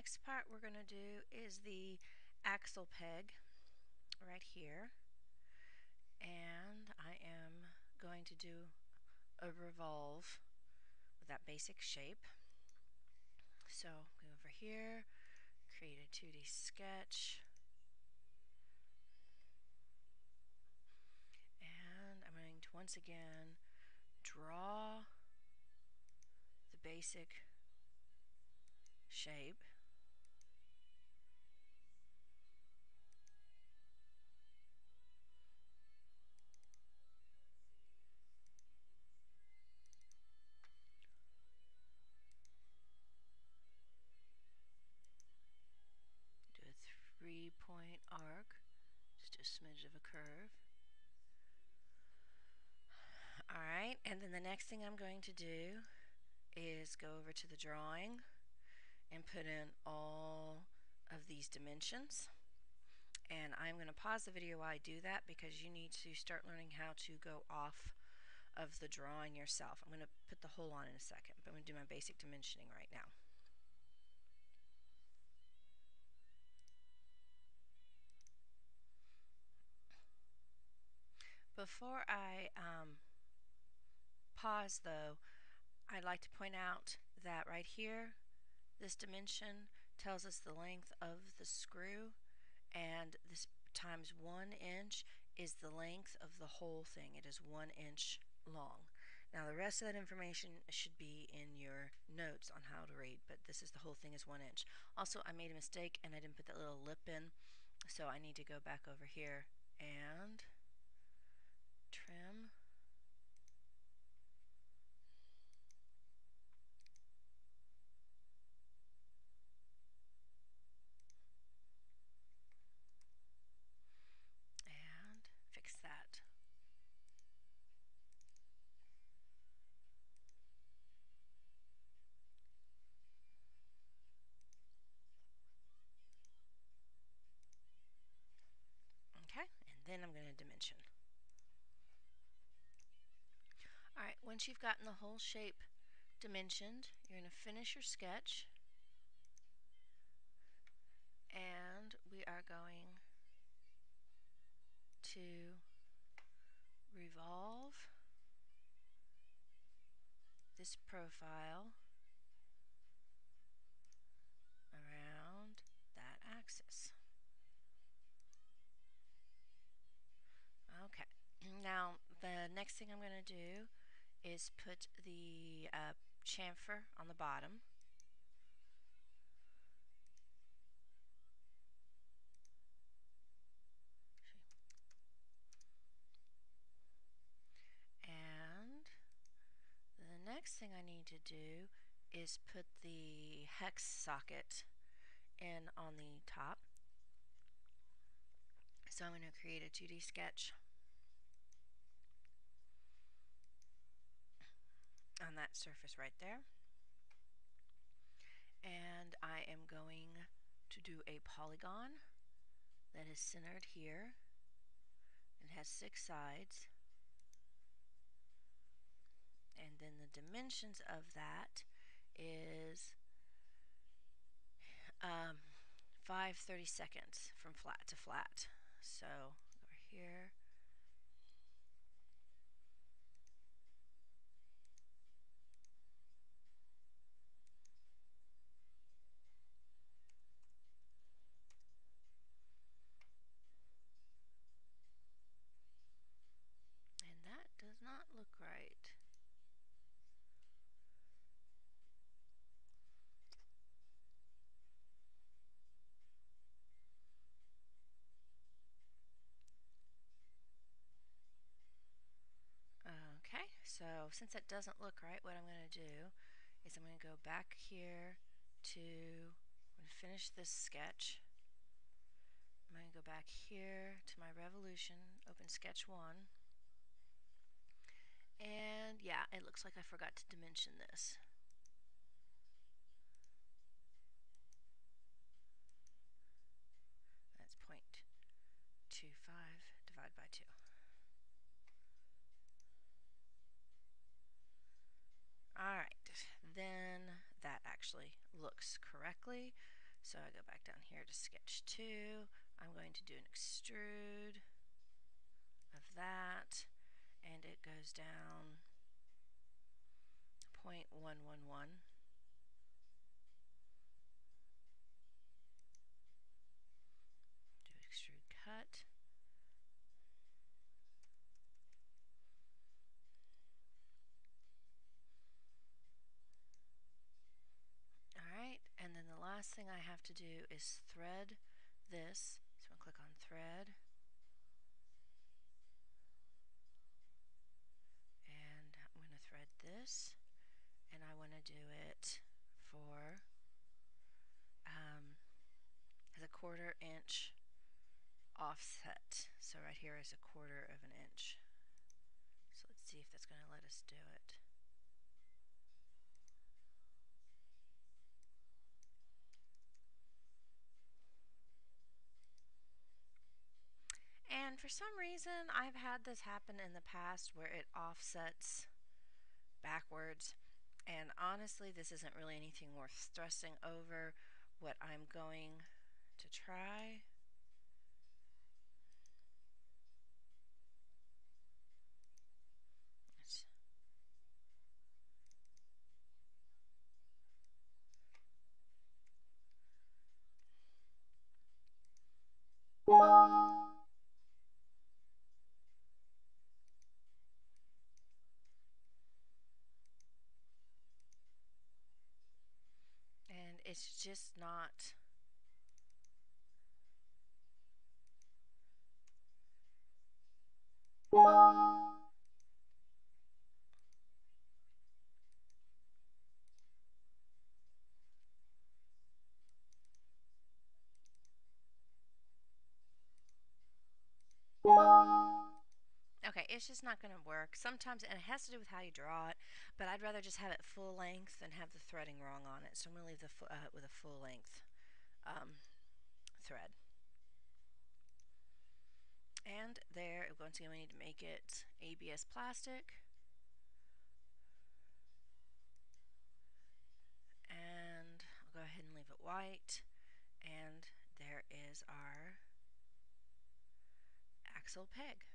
next part we're going to do is the axle peg right here, and I am going to do a revolve with that basic shape. So go over here, create a 2D sketch, and I'm going to once again draw the basic shape. Do a 3-point arc, just a smidge of a curve. Alright, and then the next thing I'm going to do is go over to the drawing and put in all of these dimensions. And I'm going to pause the video while I do that because you need to start learning how to go off of the drawing yourself. I'm going to put the whole on in a second, but I'm going to do my basic dimensioning right now. Before I pause though, I'd like to point out that right here, this dimension tells us the length of the screw, and this times 1 inch is the length of the whole thing. It is 1 inch long. Now the rest of that information should be in your notes on how to read, but this is the whole thing is 1 inch. Also, I made a mistake and I didn't put that little lip in, so I need to go back over here and trim. And fix that. Okay, and then I'm going to dimension. Alright, once you've gotten the whole shape dimensioned, you're going to finish your sketch, and we are going to revolve this profile around that axis. Okay, now the next thing I'm going to do is put the chamfer on the bottom. And the next thing I need to do is put the hex socket in on the top. So I'm going to create a 2D sketch on that surface right there. And I am going to do a polygon that is centered here. It has 6 sides. And then the dimensions of that is 5/32 from flat to flat. So over here, and that does not look right. Okay, so since that doesn't look right, what I'm going to do is I'm going to go back here to, I'm going to finish this sketch. I'm going to go back here to my revolution, open sketch 1. And yeah, it looks like I forgot to dimension this. That's 0.25 divided by 2. Alright, then that actually looks correctly. So I go back down here to sketch 2. I'm going to do an extrude of that, and it goes down 0.111. Do extrude cut. Alright, and then the last thing I have to do is thread this. So I'm going to click on thread, and I'm going to thread this, and I want to do it for as a 1/4 inch offset. So right here is a 1/4 of an inch. So let's see if that's going to let us do it. And for some reason, I've had this happen in the past where it offsets backwards. And honestly, this isn't really anything worth stressing over. What I'm going to try is and it's just not. Okay, it's just not going to work. Sometimes, and it has to do with how you draw it, but I'd rather just have it full length than have the threading wrong on it. So I'm going to leave the with a full length thread. And there, once again, we need to make it ABS plastic. And I'll go ahead and leave it white. And there is our axle peg.